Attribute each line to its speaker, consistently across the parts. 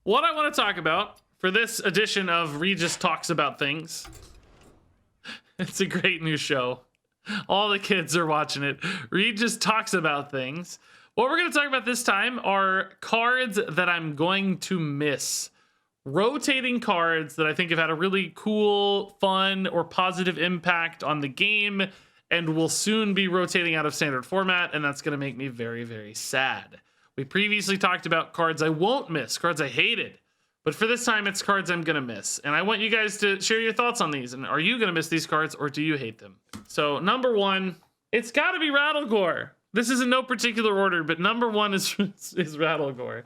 Speaker 1: what I want to talk about for this edition of Regis Talks About Things. It's a great new show. All the kids are watching it. Regis Talks About Things. What we're going to talk about this time are cards that I'm going to miss. Rotating cards that I think have had a really cool, fun, or positive impact on the game and will soon be rotating out of standard format, and that's going to make me very, very sad. We previously talked about cards I won't miss, cards I hated. But for this time, it's cards I'm going to miss. And I want you guys to share your thoughts on these. And are you going to miss these cards, or do you hate them? So number one, it's got to be Rattlegore. This is in no particular order, but number one is Rattlegore.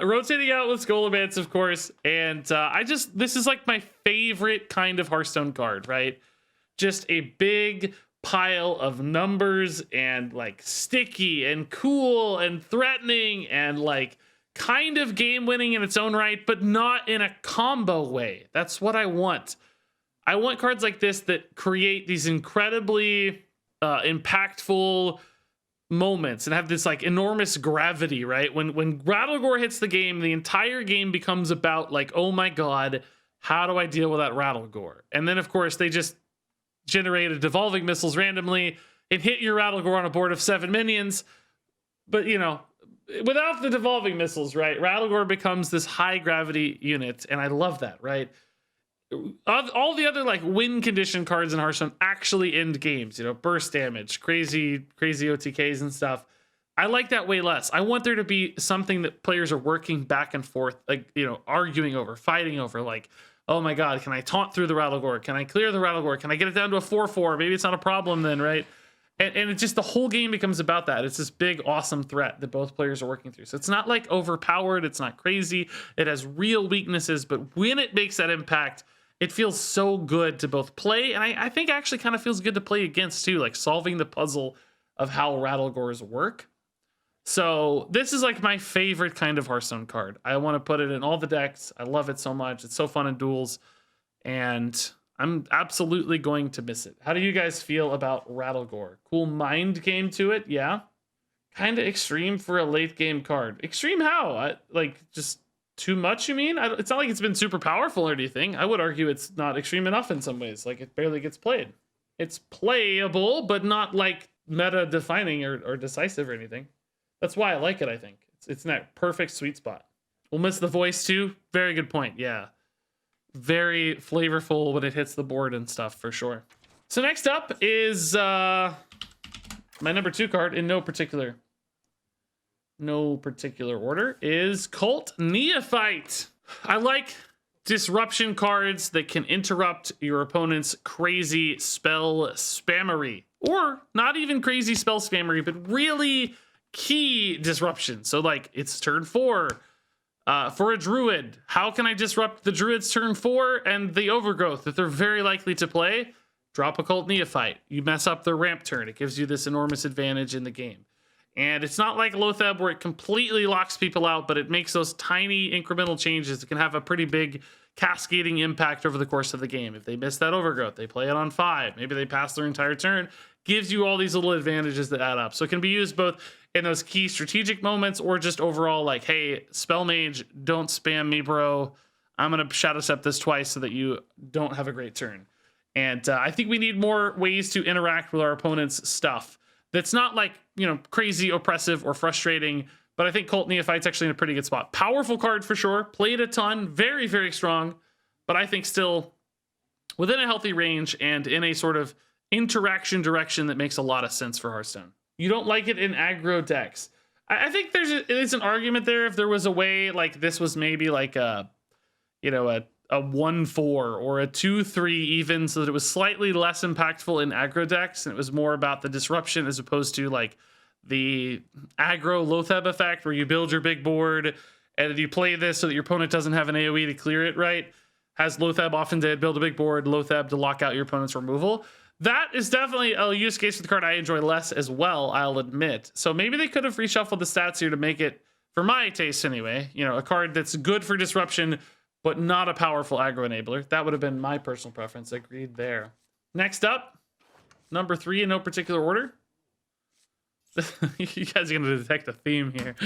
Speaker 1: Rotating out with Scholomance, of course. And this is like my favorite kind of Hearthstone card, right? Just a big pile of numbers and like sticky and cool and threatening and like kind of game winning in its own right, but not in a combo way. That's what I want. I want cards like this that create these incredibly impactful moments and have this like enormous gravity, right? When Rattlegore hits the game, the entire game becomes about like, oh my god, how do I deal with that Rattlegore? And then of course they just generated devolving missiles randomly and hit your Rattlegore on a board of 7 minions. But you know, without the devolving missiles, right, Rattlegore becomes this high gravity unit, and I love that, right? All the other like win condition cards in Hearthstone actually end games, you know, burst damage, crazy OTKs and stuff. I like that way less. I want there to be something that players are working back and forth, like, you know, arguing over, fighting over, like, oh my god, can I taunt through the Rattlegore? Can I clear the Rattlegore? Can I get it down to a 4/4? Maybe it's not a problem then, right? And it just, the whole game becomes about that. It's this big, awesome threat that both players are working through. So it's not like overpowered. It's not crazy. It has real weaknesses, but when it makes that impact, it feels so good to both play. And I think actually kind of feels good to play against too, like solving the puzzle of how Rattlegores work. So this is like my favorite kind of Hearthstone card. I want to put it in all the decks. I love it so much. It's so fun in duels. And I'm absolutely going to miss it. How do you guys feel about Rattlegore? Cool mind game to it, yeah. Kind of extreme for a late game card. Extreme how? Like just too much, you mean? It's not like it's been super powerful or anything. I would argue it's not extreme enough in some ways. Like it barely gets played. It's playable, but not like meta defining or decisive or anything. That's why I like it, I think. It's in that perfect sweet spot. We'll miss the voice too. Very good point, yeah. Very flavorful when it hits the board and stuff, for sure. So next up is my number 2 card in no particular order is Cult Neophyte. I like disruption cards that can interrupt your opponent's crazy spell spammery, or not even crazy spell spammery, but really key disruption. So like it's turn 4. For a druid, how can I disrupt the druid's turn 4 and the overgrowth that they're very likely to play? Drop a Cult Neophyte. You mess up their ramp turn. It gives you this enormous advantage in the game. And it's not like Lothab where it completely locks people out, but it makes those tiny incremental changes that can have a pretty big cascading impact over the course of the game. If they miss that overgrowth, they play it on 5. Maybe they pass their entire turn. Gives you all these little advantages that add up. So it can be used both in those key strategic moments or just overall like, hey, spell mage, don't spam me, bro. I'm going to shadow step this twice so that you don't have a great turn. And I think we need more ways to interact with our opponent's stuff. That's not like, you know, crazy oppressive or frustrating, but I think Cult Neophyte's actually in a pretty good spot. Powerful card for sure. Played a ton. Very, very strong. But I think still within a healthy range and in a sort of interaction direction that makes a lot of sense for Hearthstone. You don't like it in aggro decks. I think there's an argument there if there was a way like this was maybe like a 1/4 or a 2/3 even, so that it was slightly less impactful in aggro decks and it was more about the disruption as opposed to like the aggro Lothab effect where you build your big board and you play this so that your opponent doesn't have an AoE to clear it, right? Has Lothab often did, build a big board, Lothab to lock out your opponent's removal. That is definitely a use case for the card I enjoy less as well, I'll admit. So maybe they could have reshuffled the stats here to make it, for my taste anyway, you know, a card that's good for disruption, but not a powerful aggro enabler. That would have been my personal preference. Agreed there. Next up, number 3 in no particular order. You guys are going to detect a theme here.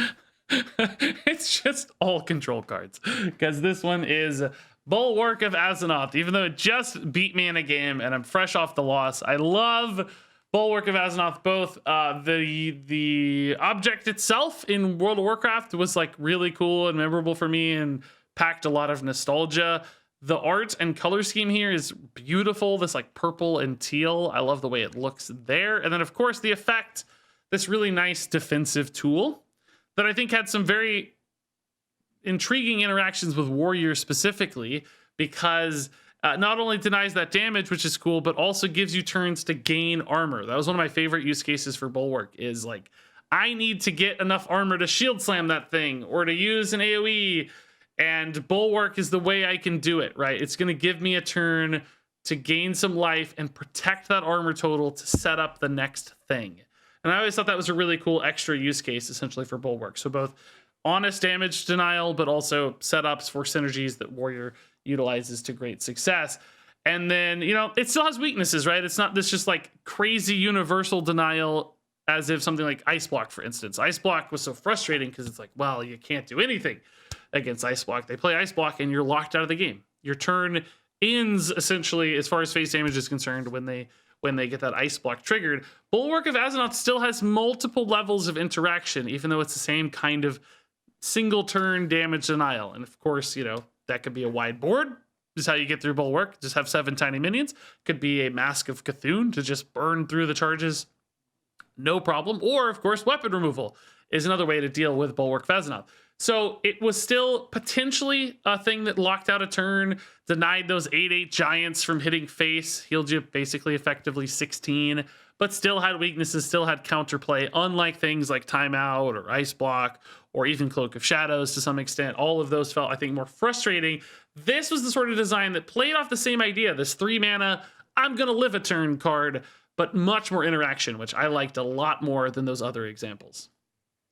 Speaker 1: It's just all control cards, because this one is Bulwark of Azeroth. Even though it just beat me in a game and I'm fresh off the loss, I love Bulwark of Azeroth. Both the object itself in World of Warcraft was like really cool and memorable for me and packed a lot of nostalgia. The art and color scheme here is beautiful. This like purple and teal, I love the way it looks there. And then of course the effect, this really nice defensive tool that I think had some very intriguing interactions with warriors specifically, because not only denies that damage, which is cool, but also gives you turns to gain armor. That was one of my favorite use cases for Bulwark, is like, I need to get enough armor to shield slam that thing or to use an AoE, and Bulwark is the way I can do it, right? It's going to give me a turn to gain some life and protect that armor total to set up the next thing. And I always thought that was a really cool extra use case essentially for Bulwark. So both honest damage denial, but also setups for synergies that Warrior utilizes to great success. And then, you know, it still has weaknesses, right? It's not this just like crazy universal denial as if something like Ice Block, for instance. Ice Block was so frustrating because it's like, well, you can't do anything against Ice Block. They play Ice Block and you're locked out of the game. Your turn ends essentially as far as face damage is concerned when they get that Ice Block triggered. Bulwark of Azeroth still has multiple levels of interaction, even though it's the same kind of single turn damage denial. And of course, you know, that could be a wide board. This is how you get through Bulwark. Just have 7 tiny minions. Could be a Mask of Cthulhu to just burn through the charges. No problem. Or, of course, weapon removal is another way to deal with Bulwark of Azeroth. So it was still potentially a thing that locked out a turn, denied those 8/8 giants from hitting face, healed you basically effectively 16, but still had weaknesses, still had counterplay, unlike things like Timeout or Ice Block or even Cloak of Shadows to some extent. All of those felt, I think, more frustrating. This was the sort of design that played off the same idea, this 3 mana, I'm going to live a turn card, but much more interaction, which I liked a lot more than those other examples.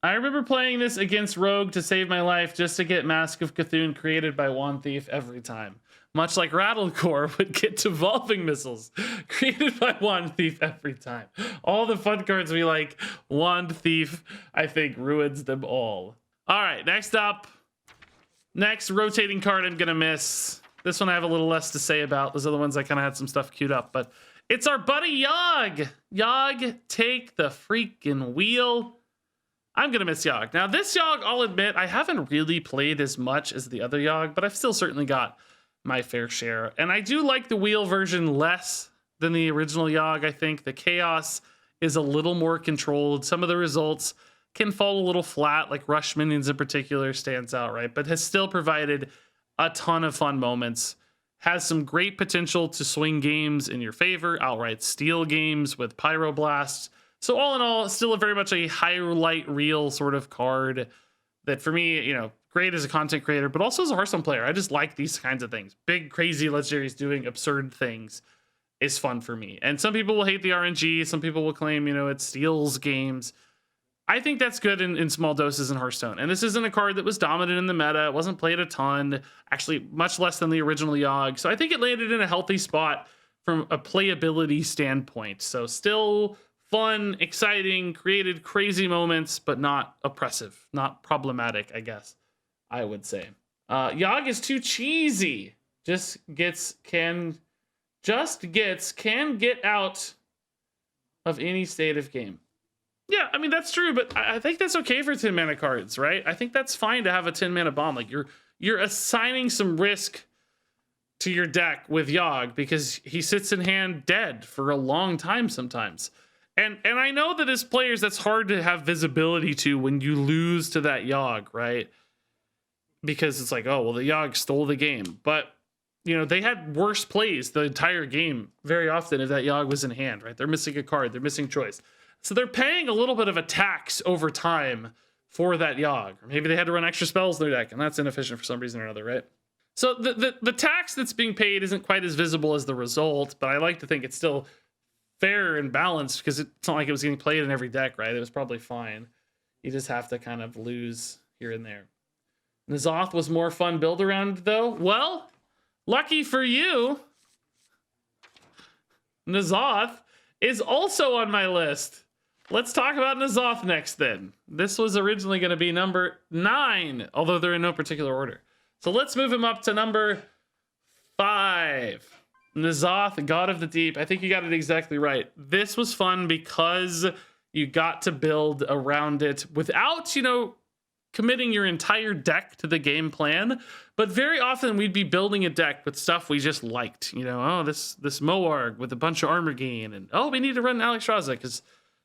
Speaker 1: I remember playing this against Rogue to save my life just to get Mask of Cthulhu created by Wand Thief every time. Much like Rattlegore would get Devolving Missiles created by Wand Thief every time. All the fun cards we like, Wand Thief, I think, ruins them all. All right, next up. Next rotating card I'm going to miss. This one I have a little less to say about. Those other ones I kind of had some stuff queued up, but it's our buddy Yogg. Yogg, take the freaking wheel. I'm going to miss Yogg. Now, this Yogg, I'll admit, I haven't really played as much as the other Yogg, but I've still certainly got my fair share. And I do like the wheel version less than the original Yogg, I think. The chaos is a little more controlled. Some of the results can fall a little flat, like Rush Minions in particular stands out, right? But has still provided a ton of fun moments. Has some great potential to swing games in your favor, outright steal games with Pyroblasts. So all in all, still very much a highlight reel sort of card that for me, you know, great as a content creator, but also as a Hearthstone player. I just like these kinds of things. Big, crazy legendaries doing absurd things is fun for me. And some people will hate the RNG. Some people will claim, you know, it steals games. I think that's good in small doses in Hearthstone. And this isn't a card that was dominant in the meta. It wasn't played a ton, actually much less than the original Yogg. So I think it landed in a healthy spot from a playability standpoint. So still fun, exciting, created crazy moments, but not oppressive, not problematic, I guess I would say. Yogg is too cheesy. Can get out of any state of game. Yeah, I mean, that's true, but I think that's okay for 10 mana cards, right? I think that's fine to have a 10 mana bomb. Like you're assigning some risk to your deck with Yogg because he sits in hand dead for a long time sometimes. And I know that as players, that's hard to have visibility to when you lose to that Yogg, right? Because it's like, oh, well, the Yogg stole the game. But, you know, they had worse plays the entire game very often if that Yogg was in hand, right? They're missing a card. They're missing choice. So they're paying a little bit of a tax over time for that Yogg. Or maybe they had to run extra spells in their deck, and that's inefficient for some reason or another, right? So the tax that's being paid isn't quite as visible as the result, but I like to think it's still fair and balanced because it's not like it was getting played in every deck, right? It was probably fine. You just have to kind of lose here and there. N'Zoth was more fun build around, though. Well, lucky for you, N'Zoth is also on my list. Let's talk about N'Zoth next then. This was originally going to be number 9, although they're in no particular order. So let's move him up to number 5. N'Zoth, God of the Deep. I think you got it exactly right. This was fun because you got to build around it without, committing your entire deck to the game plan. But very often we'd be building a deck with stuff we just liked. Oh, this Moarg with a bunch of armor gain. And, oh, we need to run Alexstrasza because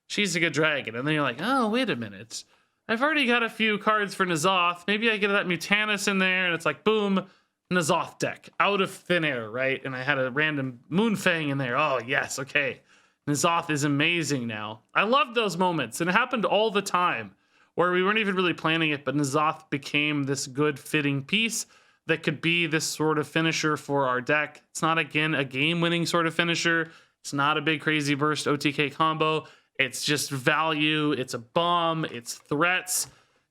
Speaker 1: she's a good dragon. And then you're like, oh, wait a minute. I've already got a few cards for N'Zoth. Maybe I get that Mutanus in there. And it's like, boom, N'Zoth deck out of thin air, right? And I had a random Moonfang in there. Oh, yes, okay. N'Zoth is amazing now. I love those moments. And it happened all the time where we weren't even really planning it, but N'Zoth became this good fitting piece that could be this sort of finisher for our deck. It's not, again, a game-winning sort of finisher. It's not a big crazy burst OTK combo. It's just value. It's a bomb. It's threats.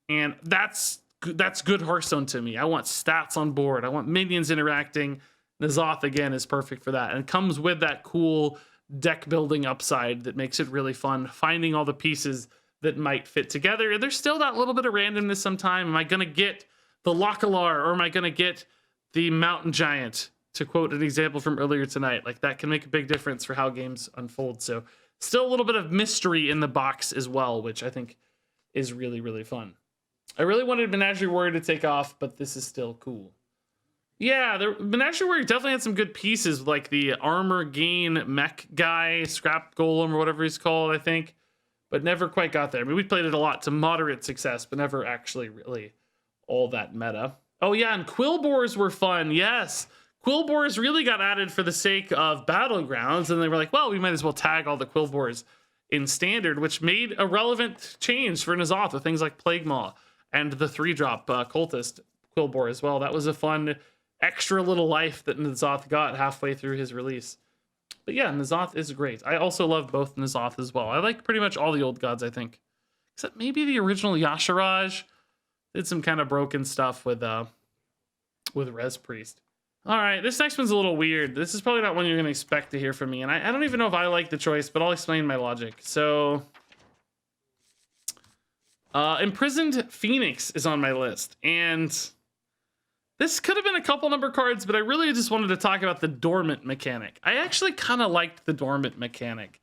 Speaker 1: And that's good Hearthstone to me. I want stats on board. I want minions interacting. N'Zoth, again, is perfect for that. And it comes with that cool deck building upside that makes it really fun, finding all the pieces that might fit together. And there's still that little bit of randomness sometime. Am I going to get the Localar, or am I going to get the Mountain Giant, to quote an example from earlier tonight? Like, that can make a big difference for how games unfold. So still a little bit of mystery in the box as well, which I think is really, really fun. I really wanted Menagerie Warrior to take off, but this is still cool. Yeah, the Menagerie Warrior definitely had some good pieces, like the armor gain mech guy, Scrap Golem, or whatever he's called, I think, but never quite got there. I mean, we played it a lot to moderate success, but never actually really all that meta. Oh yeah, and Quillbores were fun, yes. Quillbores really got added for the sake of Battlegrounds, and they were like, well, we might as well tag all the Quillbores in Standard, which made a relevant change for N'Zoth with things like Plague Maw and the 3-drop Cultist Quillbore as well. That was a fun extra little life that N'Zoth got halfway through his release. But yeah, N'Zoth is great. I also love both N'Zoth as well. I like pretty much all the old gods, I think. Except maybe the original Yasharaj did some kind of broken stuff with Res Priest. All right, this next one's a little weird. This is probably not one you're going to expect to hear from me. And I don't even know if I like the choice, but I'll explain my logic. So Imprisoned Phoenix is on my list. And this could have been a couple number cards, but I really just wanted to talk about the dormant mechanic. I actually kind of liked the dormant mechanic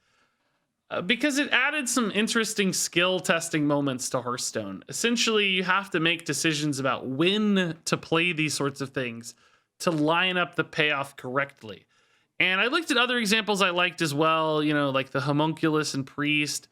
Speaker 1: because it added some interesting skill testing moments to Hearthstone. Essentially, you have to make decisions about when to play these sorts of things to line up the payoff correctly. And I looked at other examples I liked as well, like the Homunculus and Priest.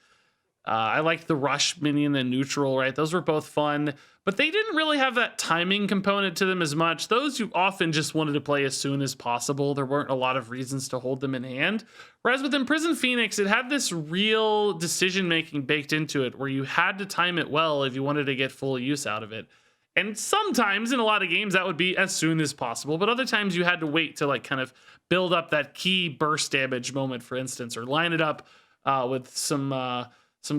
Speaker 1: I liked the Rush minion and Neutral, right? Those were both fun, but they didn't really have that timing component to them as much. Those you often just wanted to play as soon as possible. There weren't a lot of reasons to hold them in hand. Whereas with Imprisoned Phoenix, it had this real decision-making baked into it where you had to time it well if you wanted to get full use out of it. And sometimes in a lot of games that would be as soon as possible, but other times you had to wait to kind of build up that key burst damage moment, for instance, or line it up with some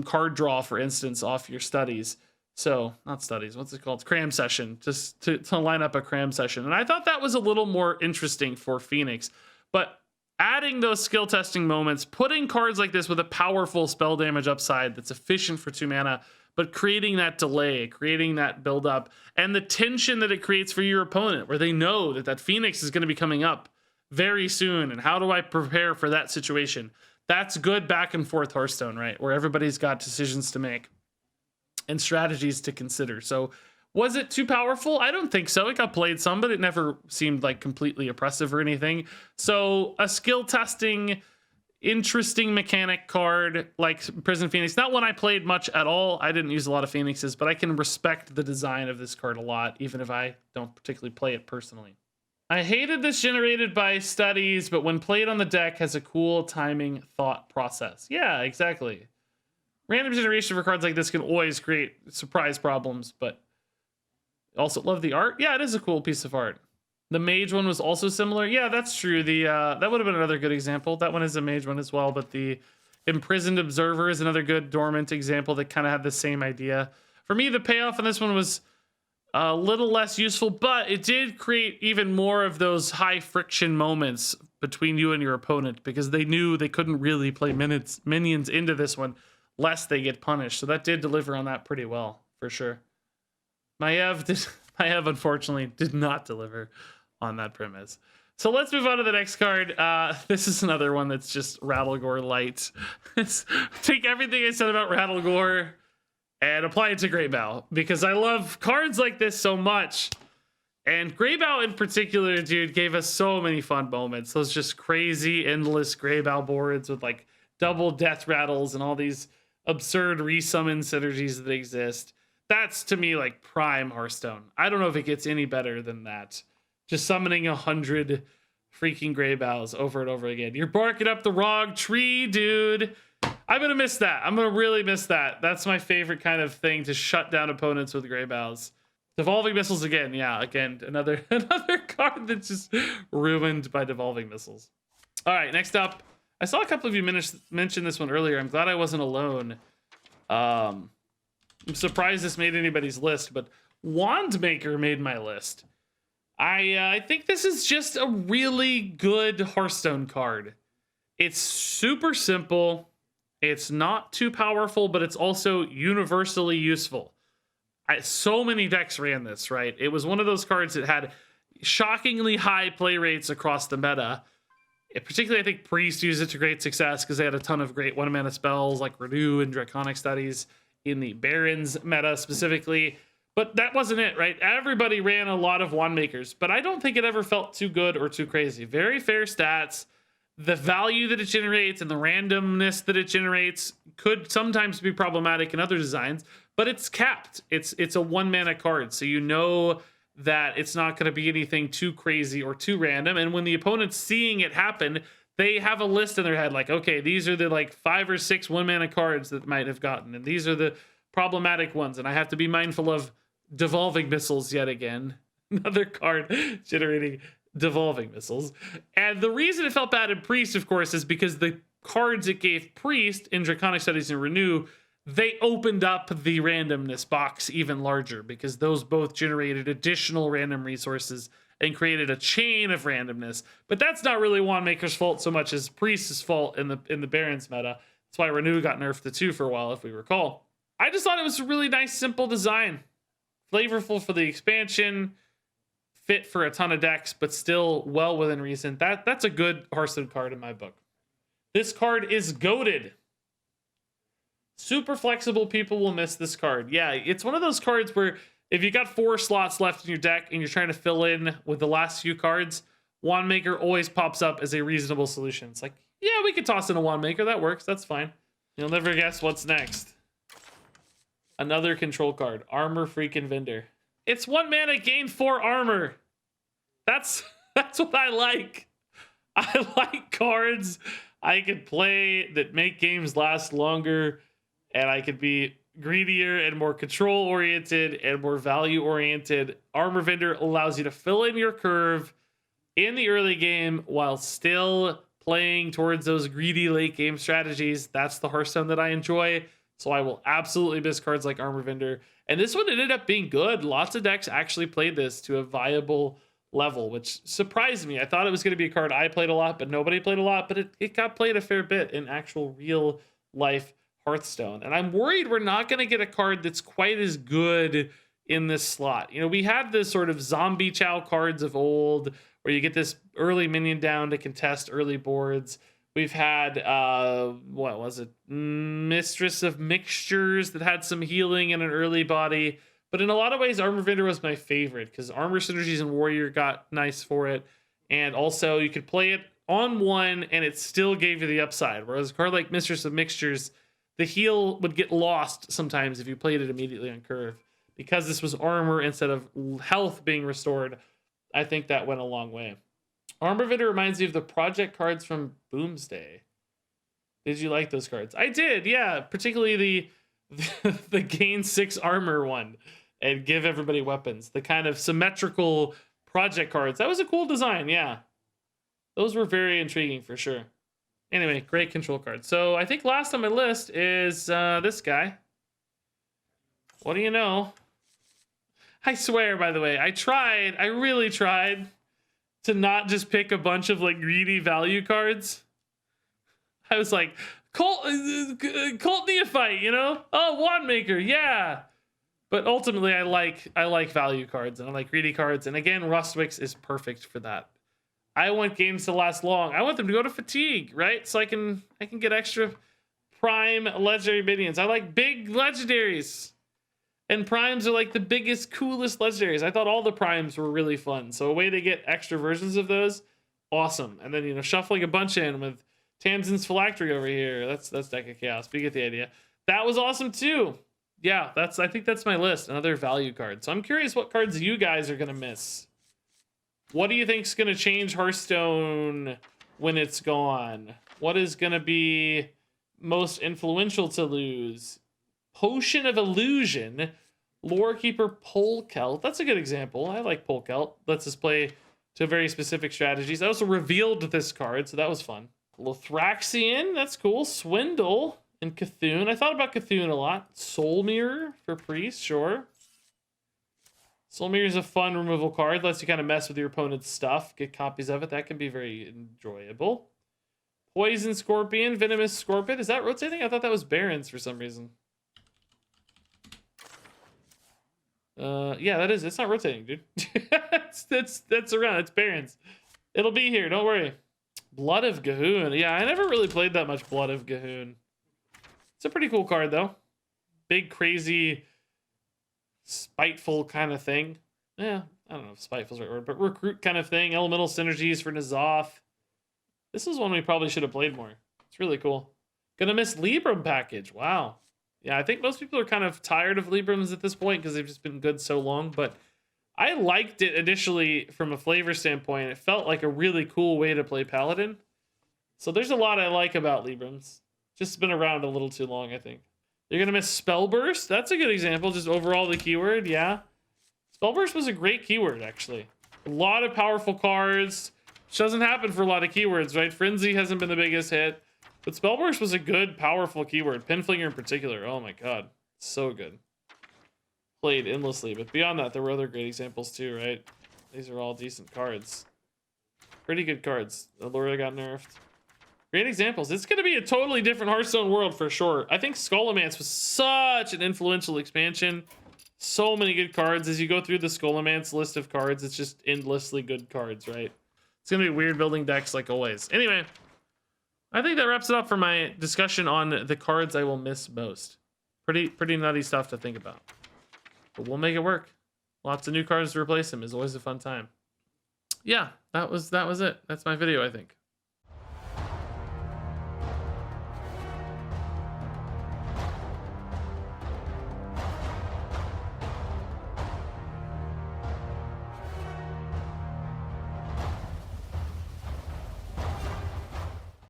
Speaker 1: card draw, for instance, off your studies. So, not studies, what's it called? Cram session, just to line up a cram session. And I thought that was a little more interesting for Phoenix. But adding those skill testing moments, putting cards like this with a powerful spell damage upside that's efficient for 2 mana, but creating that delay, creating that build up, and the tension that it creates for your opponent, where they know that Phoenix is going to be coming up very soon. And how do I prepare for that situation? That's good back and forth Hearthstone, right? Where everybody's got decisions to make and strategies to consider. So was it too powerful? I don't think so. It got played some, but it never seemed like completely oppressive or anything. So a skill testing, interesting mechanic card like Prison Phoenix, not one I played much at all. I didn't use a lot of Phoenixes, but I can respect the design of this card a lot, even if I don't particularly play it personally. I hated this generated by studies, but when played on the deck has a cool timing thought process. Yeah, exactly. Random generation for cards like this can always create surprise problems, but also love the art. Yeah, it is a cool piece of art. The mage one was also similar. Yeah, that's true. That would have been another good example. That one is a mage one as well, but the Imprisoned Observer is another good dormant example that kind of had the same idea. For me, the payoff on this one was a little less useful, but it did create even more of those high friction moments between you and your opponent because they knew they couldn't really play minions into this one less they get punished. So that did deliver on that pretty well, for sure. Maiev unfortunately did not deliver on that premise. So let's move on to the next card. This is another one that's just Rattlegore light. Take everything I said about Rattlegore and apply it to Greybough, because I love cards like this so much. And Greybough in particular, dude, gave us so many fun moments. Those just crazy, endless Greybough boards with like double death rattles and all these absurd resummon synergies that exist. That's to me like prime Hearthstone. I don't know if it gets any better than that. Just summoning 100 freaking Greyboughs over and over again. You're barking up the wrong tree, dude. I'm gonna miss that. I'm gonna really miss that. That's my favorite kind of thing, to shut down opponents with Greyboughs. Devolving Missiles again. Yeah, again, another card that's just ruined by Devolving Missiles. All right, next up. I saw a couple of you mention this one earlier. I'm glad I wasn't alone. I'm surprised this made anybody's list, but Wandmaker made my list. I think this is just a really good Hearthstone card. It's super simple. It's not too powerful, but it's also universally useful. So many decks ran this, right? It was one of those cards that had shockingly high play rates across the meta. Particularly, I think Priest used it to great success because they had a ton of great one-mana spells like Renew and Draconic Studies in the Barons meta specifically. But that wasn't it, right? Everybody ran a lot of Wandmakers, but I don't think it ever felt too good or too crazy. Very fair stats. The value that it generates and the randomness that it generates could sometimes be problematic in other designs, but it's capped. It's a 1-mana card, so you know that it's not going to be anything too crazy or too random. And when the opponent's seeing it happen, they have a list in their head like, okay, these are the like 5 or 6 1-mana cards that might have gotten, and these are the problematic ones, and I have to be mindful of Devolving Missiles yet again. Another card generating Devolving Missiles. And the reason it felt bad in Priest, of course, is because the cards it gave Priest in Draconic Studies and Renew, they opened up the randomness box even larger, because those both generated additional random resources and created a chain of randomness. But that's not really Wandmaker's fault so much as Priest's fault in the Barons meta. That's why Renew got nerfed to 2 for a while, if we recall. I just thought it was a really nice, simple design. Flavorful for the expansion, fit for a ton of decks, but still well within reason. That's a good Hearthstone card in my book. This card is goated. Super flexible people will miss this card. Yeah, it's one of those cards where if you got 4 slots left in your deck and you're trying to fill in with the last few cards, Wandmaker always pops up as a reasonable solution. It's like, yeah, we could toss in a Wandmaker. That works. That's fine. You'll never guess what's next. Another control card, Armor Freaking Vendor. It's 1 mana, gain 4 armor. That's what I like. I like cards I could play that make games last longer, and I could be greedier and more control oriented and more value oriented. Armor Vendor allows you to fill in your curve in the early game while still playing towards those greedy late game strategies. That's the Hearthstone that I enjoy. So I will absolutely miss cards like Armor Vendor. And this one ended up being good. Lots of decks actually played this to a viable level, which surprised me. I thought it was going to be a card I played a lot, but nobody played a lot. But it got played a fair bit in actual real life Hearthstone. And I'm worried we're not going to get a card that's quite as good in this slot. You know, we had this sort of zombie chow cards of old where you get this early minion down to contest early boards. We've had, what was it? Mistress of Mixtures that had some healing in an early body. But in a lot of ways, Armor Vendor was my favorite because Armor Synergies and Warrior got nice for it. And also, you could play it on 1 and it still gave you the upside. Whereas a card like Mistress of Mixtures, the heal would get lost sometimes if you played it immediately on curve. Because this was armor instead of health being restored, I think that went a long way. Armor Vendor reminds me of the project cards from Boomsday. Did you like those cards? I did, yeah. Particularly the gain 6 armor one and give everybody weapons. The kind of symmetrical project cards. That was a cool design, yeah. Those were very intriguing for sure. Anyway, great control card. So I think last on my list is this guy. What do you know? I swear, by the way, I really tried to not just pick a bunch of like greedy value cards. I was like, Cult Neophyte, you know? Oh, Wand Maker, yeah. But ultimately, I like value cards and I like greedy cards. And again, Rustwix is perfect for that. I want games to last long. I want them to go to fatigue, right? So I can get extra prime legendary minions. I like big legendaries. And primes are like the biggest, coolest legendaries. I thought all the primes were really fun. So a way to get extra versions of those, awesome. And then, you know, shuffling a bunch in with Tamsin's Phylactery over here. That's Deck of Chaos. But you get the idea. That was awesome too. Yeah, I think that's my list. Another value card. So I'm curious what cards you guys are gonna miss. What do you think's gonna change Hearthstone when it's gone? What is gonna be most influential to lose? Potion of Illusion, Lorekeeper Polkelt. That's a good example. I like Polkelt. Lets us play to very specific strategies. I also revealed this card, so that was fun. Lothraxian, that's cool. Swindle and Cthulhu. I thought about Cthulhu a lot. Soul Mirror for Priest, sure. Soul Mirror is a fun removal card. Lets you kind of mess with your opponent's stuff. Get copies of it. That can be very enjoyable. Poison Scorpion, Venomous Scorpion. Is that rotating? I thought that was Barons for some reason. Yeah, that is. It's not rotating, dude. that's around. It's Barons. It'll be here. Don't worry. Blood of Gahoon. Yeah, I never really played that much Blood of Gahoon. It's a pretty cool card, though. Big, crazy, spiteful kind of thing. Yeah, I don't know if spiteful's the right word, but recruit kind of thing. Elemental synergies for N'Zoth. This is one we probably should have played more. It's really cool. Gonna miss Libram package. Wow. Yeah, I think most people are kind of tired of Librams at this point because they've just been good so long, but I liked it initially from a flavor standpoint. It felt like a really cool way to play Paladin. So there's a lot I like about Librams. Just been around a little too long, I think. You're going to miss Spellburst. That's a good example. Just overall the keyword, yeah. Spellburst was a great keyword, actually. A lot of powerful cards. Which doesn't happen for a lot of keywords, right? Frenzy hasn't been the biggest hit. But Spellburst was a good, powerful keyword. Pinflinger in particular. Oh my god. So good. Played endlessly. But beyond that, there were other great examples too, right? These are all decent cards. Pretty good cards. Allura got nerfed. Great examples. It's going to be a totally different Hearthstone world for sure. I think Skullomance was such an influential expansion. So many good cards. As you go through the Skullomance list of cards, it's just endlessly good cards, right? It's going to be weird building decks like always. Anyway, I think that wraps it up for my discussion on the cards I will miss most. Pretty nutty stuff to think about. But we'll make it work. Lots of new cards to replace them is always a fun time. Yeah, that was it. That's my video, I think.